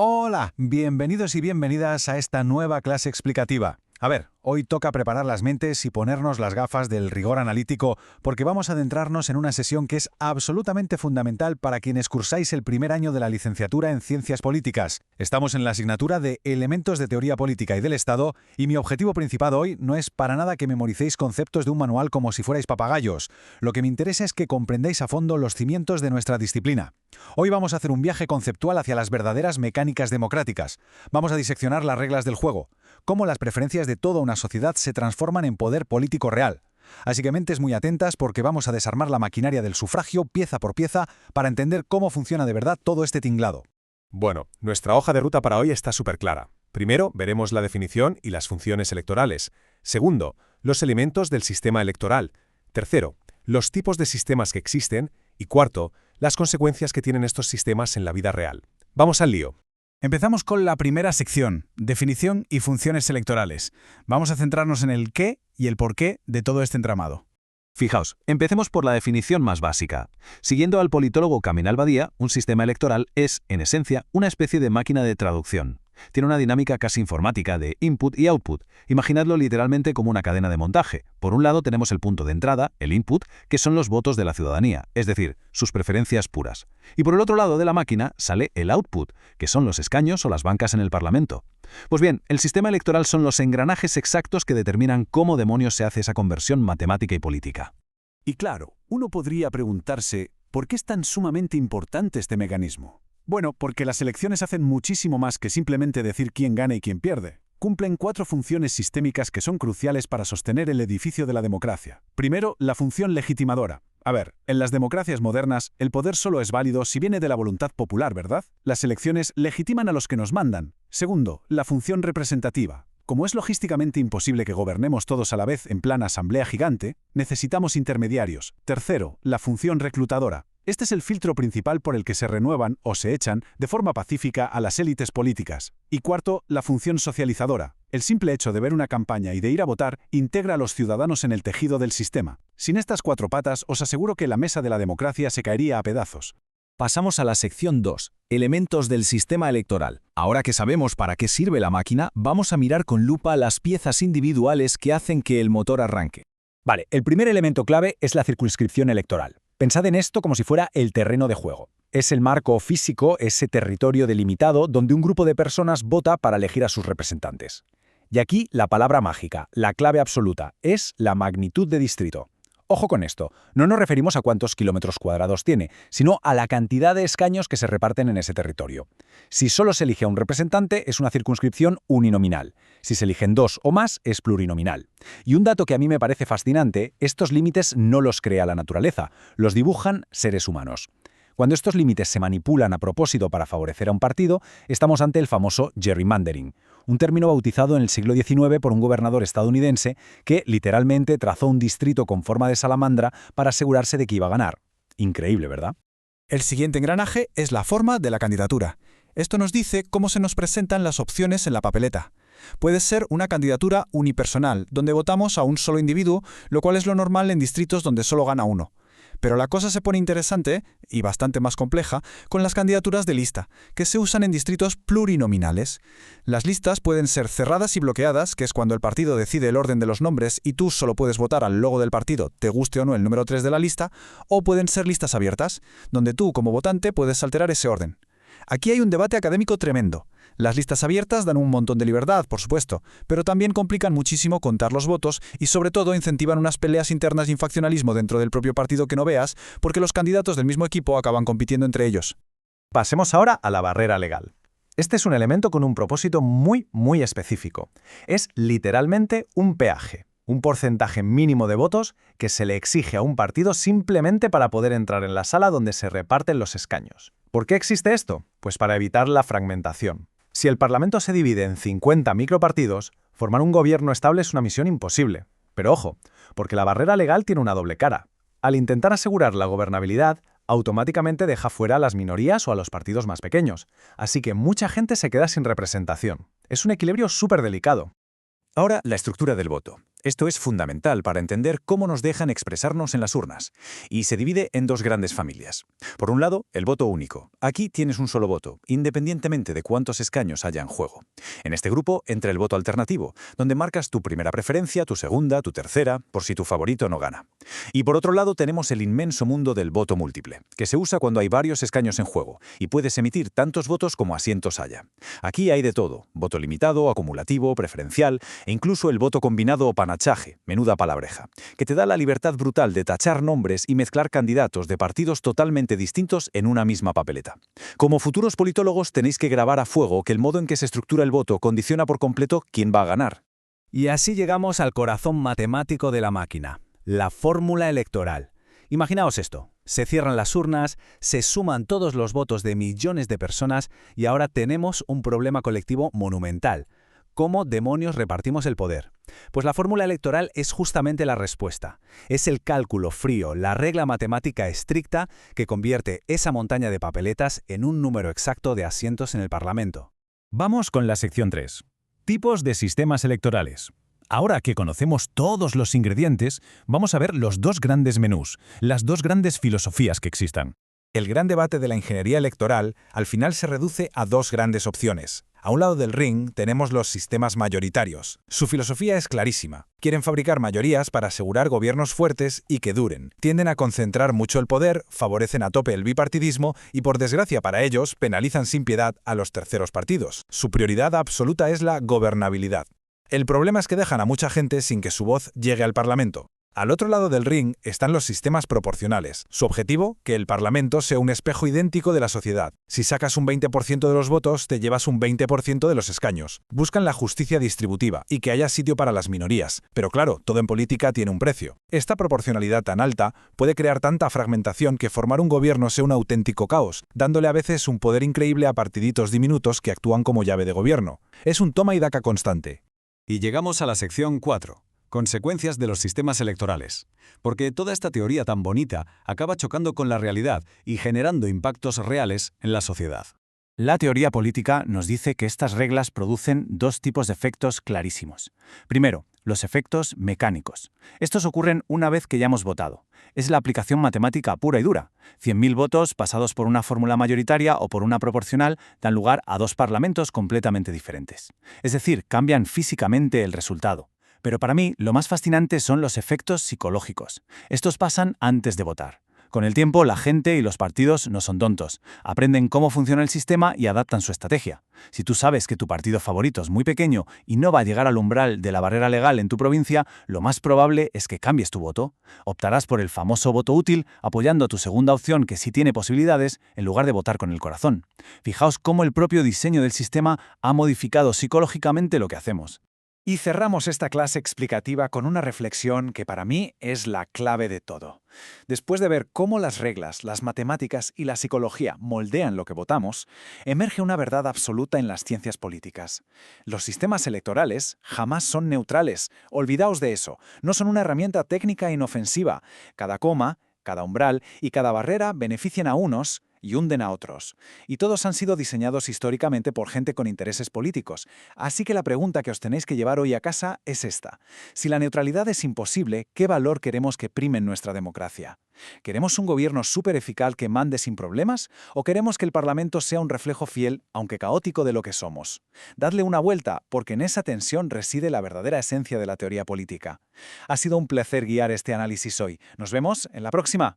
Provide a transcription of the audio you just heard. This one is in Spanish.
Hola, bienvenidos y bienvenidas a esta nueva clase explicativa. A ver, hoy toca preparar las mentes y ponernos las gafas del rigor analítico porque vamos a adentrarnos en una sesión que es absolutamente fundamental para quienes cursáis el primer año de la licenciatura en Ciencias Políticas. Estamos en la asignatura de Elementos de Teoría Política y del Estado y mi objetivo principal hoy no es para nada que memoricéis conceptos de un manual como si fuerais papagayos. Lo que me interesa es que comprendáis a fondo los cimientos de nuestra disciplina. Hoy vamos a hacer un viaje conceptual hacia las verdaderas mecánicas democráticas. Vamos a diseccionar las reglas del juego, cómo las preferencias de toda una sociedad se transforman en poder político real. Así que mentes muy atentas porque vamos a desarmar la maquinaria del sufragio pieza por pieza para entender cómo funciona de verdad todo este tinglado. Bueno, nuestra hoja de ruta para hoy está súper clara. Primero, veremos la definición y las funciones electorales. Segundo, los elementos del sistema electoral. Tercero, los tipos de sistemas que existen. Y cuarto, las consecuencias que tienen estos sistemas en la vida real. Vamos al lío. Empezamos con la primera sección, definición y funciones electorales. Vamos a centrarnos en el qué y el porqué de todo este entramado. Fijaos, empecemos por la definición más básica. Siguiendo al politólogo Caminal Badía, un sistema electoral es, en esencia, una especie de máquina de traducción. Tiene una dinámica casi informática de input y output. Imaginadlo literalmente como una cadena de montaje. Por un lado tenemos el punto de entrada, el input, que son los votos de la ciudadanía, es decir, sus preferencias puras. Y por el otro lado de la máquina sale el output, que son los escaños o las bancas en el Parlamento. Pues bien, el sistema electoral son los engranajes exactos que determinan cómo demonios se hace esa conversión matemática y política. Y claro, uno podría preguntarse, ¿por qué es tan sumamente importante este mecanismo? Bueno, porque las elecciones hacen muchísimo más que simplemente decir quién gana y quién pierde. Cumplen 4 funciones sistémicas que son cruciales para sostener el edificio de la democracia. Primero, la función legitimadora. A ver, en las democracias modernas, el poder solo es válido si viene de la voluntad popular, ¿verdad? Las elecciones legitiman a los que nos mandan. Segundo, la función representativa. Como es logísticamente imposible que gobernemos todos a la vez en plan asamblea gigante, necesitamos intermediarios. Tercero, la función reclutadora. Este es el filtro principal por el que se renuevan o se echan de forma pacífica a las élites políticas. Y cuarto, la función socializadora. El simple hecho de ver una campaña y de ir a votar integra a los ciudadanos en el tejido del sistema. Sin estas 4 patas, os aseguro que la mesa de la democracia se caería a pedazos. Pasamos a la sección 2, elementos del sistema electoral. Ahora que sabemos para qué sirve la máquina, vamos a mirar con lupa las piezas individuales que hacen que el motor arranque. Vale, el primer elemento clave es la circunscripción electoral. Pensad en esto como si fuera el terreno de juego. Es el marco físico, ese territorio delimitado donde un grupo de personas vota para elegir a sus representantes. Y aquí la palabra mágica, la clave absoluta, es la magnitud de distrito. Ojo con esto, no nos referimos a cuántos kilómetros cuadrados tiene, sino a la cantidad de escaños que se reparten en ese territorio. Si solo se elige a un representante, es una circunscripción uninominal. Si se eligen 2 o más, es plurinominal. Y un dato que a mí me parece fascinante, estos límites no los crea la naturaleza, los dibujan seres humanos. Cuando estos límites se manipulan a propósito para favorecer a un partido, estamos ante el famoso gerrymandering, un término bautizado en el siglo XIX por un gobernador estadounidense que literalmente trazó un distrito con forma de salamandra para asegurarse de que iba a ganar. Increíble, ¿verdad? El siguiente engranaje es la forma de la candidatura. Esto nos dice cómo se nos presentan las opciones en la papeleta. Puede ser una candidatura unipersonal, donde votamos a un solo individuo, lo cual es lo normal en distritos donde solo gana uno. Pero la cosa se pone interesante, y bastante más compleja, con las candidaturas de lista, que se usan en distritos plurinominales. Las listas pueden ser cerradas y bloqueadas, que es cuando el partido decide el orden de los nombres y tú solo puedes votar al logo del partido, te guste o no el número 3 de la lista, o pueden ser listas abiertas, donde tú como votante puedes alterar ese orden. Aquí hay un debate académico tremendo. Las listas abiertas dan un montón de libertad, por supuesto, pero también complican muchísimo contar los votos y sobre todo incentivan unas peleas internas y un faccionalismo dentro del propio partido que no veas, porque los candidatos del mismo equipo acaban compitiendo entre ellos. Pasemos ahora a la barrera legal. Este es un elemento con un propósito muy específico. Es literalmente un peaje, un porcentaje mínimo de votos que se le exige a un partido simplemente para poder entrar en la sala donde se reparten los escaños. ¿Por qué existe esto? Pues para evitar la fragmentación. Si el Parlamento se divide en 50 micropartidos, formar un gobierno estable es una misión imposible. Pero ojo, porque la barrera legal tiene una doble cara. Al intentar asegurar la gobernabilidad, automáticamente deja fuera a las minorías o a los partidos más pequeños. Así que mucha gente se queda sin representación. Es un equilibrio súper delicado. Ahora, la estructura del voto. Esto es fundamental para entender cómo nos dejan expresarnos en las urnas, y se divide en dos grandes familias. Por un lado, el voto único. Aquí tienes un solo voto, independientemente de cuántos escaños haya en juego. En este grupo entra el voto alternativo, donde marcas tu primera preferencia, tu segunda, tu tercera, por si tu favorito no gana. Y por otro lado tenemos el inmenso mundo del voto múltiple, que se usa cuando hay varios escaños en juego, y puedes emitir tantos votos como asientos haya. Aquí hay de todo: voto limitado, acumulativo, preferencial, e incluso el voto combinado o panachaje, menuda palabreja, que te da la libertad brutal de tachar nombres y mezclar candidatos de partidos totalmente distintos en una misma papeleta. Como futuros politólogos tenéis que grabar a fuego que el modo en que se estructura el voto condiciona por completo quién va a ganar. Y así llegamos al corazón matemático de la máquina, la fórmula electoral. Imaginaos esto: se cierran las urnas, se suman todos los votos de millones de personas y ahora tenemos un problema colectivo monumental. ¿Cómo demonios repartimos el poder? Pues la fórmula electoral es justamente la respuesta. Es el cálculo frío, la regla matemática estricta que convierte esa montaña de papeletas en un número exacto de asientos en el Parlamento. Vamos con la sección 3. Tipos de sistemas electorales. Ahora que conocemos todos los ingredientes, vamos a ver los dos grandes menús, las dos grandes filosofías que existan. El gran debate de la ingeniería electoral al final se reduce a dos grandes opciones. A un lado del ring tenemos los sistemas mayoritarios. Su filosofía es clarísima. Quieren fabricar mayorías para asegurar gobiernos fuertes y que duren. Tienden a concentrar mucho el poder, favorecen a tope el bipartidismo y, por desgracia para ellos, penalizan sin piedad a los terceros partidos. Su prioridad absoluta es la gobernabilidad. El problema es que dejan a mucha gente sin que su voz llegue al Parlamento. Al otro lado del ring están los sistemas proporcionales. Su objetivo, que el Parlamento sea un espejo idéntico de la sociedad. Si sacas un 20% de los votos, te llevas un 20% de los escaños. Buscan la justicia distributiva y que haya sitio para las minorías. Pero claro, todo en política tiene un precio. Esta proporcionalidad tan alta puede crear tanta fragmentación que formar un gobierno sea un auténtico caos, dándole a veces un poder increíble a partiditos diminutos que actúan como llave de gobierno. Es un toma y daca constante. Y llegamos a la sección 4. Consecuencias de los sistemas electorales. Porque toda esta teoría tan bonita acaba chocando con la realidad y generando impactos reales en la sociedad. La teoría política nos dice que estas reglas producen dos tipos de efectos clarísimos. Primero, los efectos mecánicos. Estos ocurren una vez que ya hemos votado. Es la aplicación matemática pura y dura. 100.000 votos pasados por una fórmula mayoritaria o por una proporcional dan lugar a dos parlamentos completamente diferentes. Es decir, cambian físicamente el resultado. Pero para mí, lo más fascinante son los efectos psicológicos. Estos pasan antes de votar. Con el tiempo, la gente y los partidos no son tontos. Aprenden cómo funciona el sistema y adaptan su estrategia. Si tú sabes que tu partido favorito es muy pequeño y no va a llegar al umbral de la barrera legal en tu provincia, lo más probable es que cambies tu voto. Optarás por el famoso voto útil, apoyando a tu segunda opción que sí tiene posibilidades, en lugar de votar con el corazón. Fijaos cómo el propio diseño del sistema ha modificado psicológicamente lo que hacemos. Y cerramos esta clase explicativa con una reflexión que para mí es la clave de todo. Después de ver cómo las reglas, las matemáticas y la psicología moldean lo que votamos, emerge una verdad absoluta en las ciencias políticas. Los sistemas electorales jamás son neutrales. Olvidaos de eso. No son una herramienta técnica inofensiva. Cada coma, cada umbral y cada barrera benefician a unos y hunden a otros. Y todos han sido diseñados históricamente por gente con intereses políticos. Así que la pregunta que os tenéis que llevar hoy a casa es esta. Si la neutralidad es imposible, ¿qué valor queremos que prime en nuestra democracia? ¿Queremos un gobierno súper eficaz que mande sin problemas? ¿O queremos que el Parlamento sea un reflejo fiel, aunque caótico, de lo que somos? Dadle una vuelta, porque en esa tensión reside la verdadera esencia de la teoría política. Ha sido un placer guiar este análisis hoy. Nos vemos en la próxima.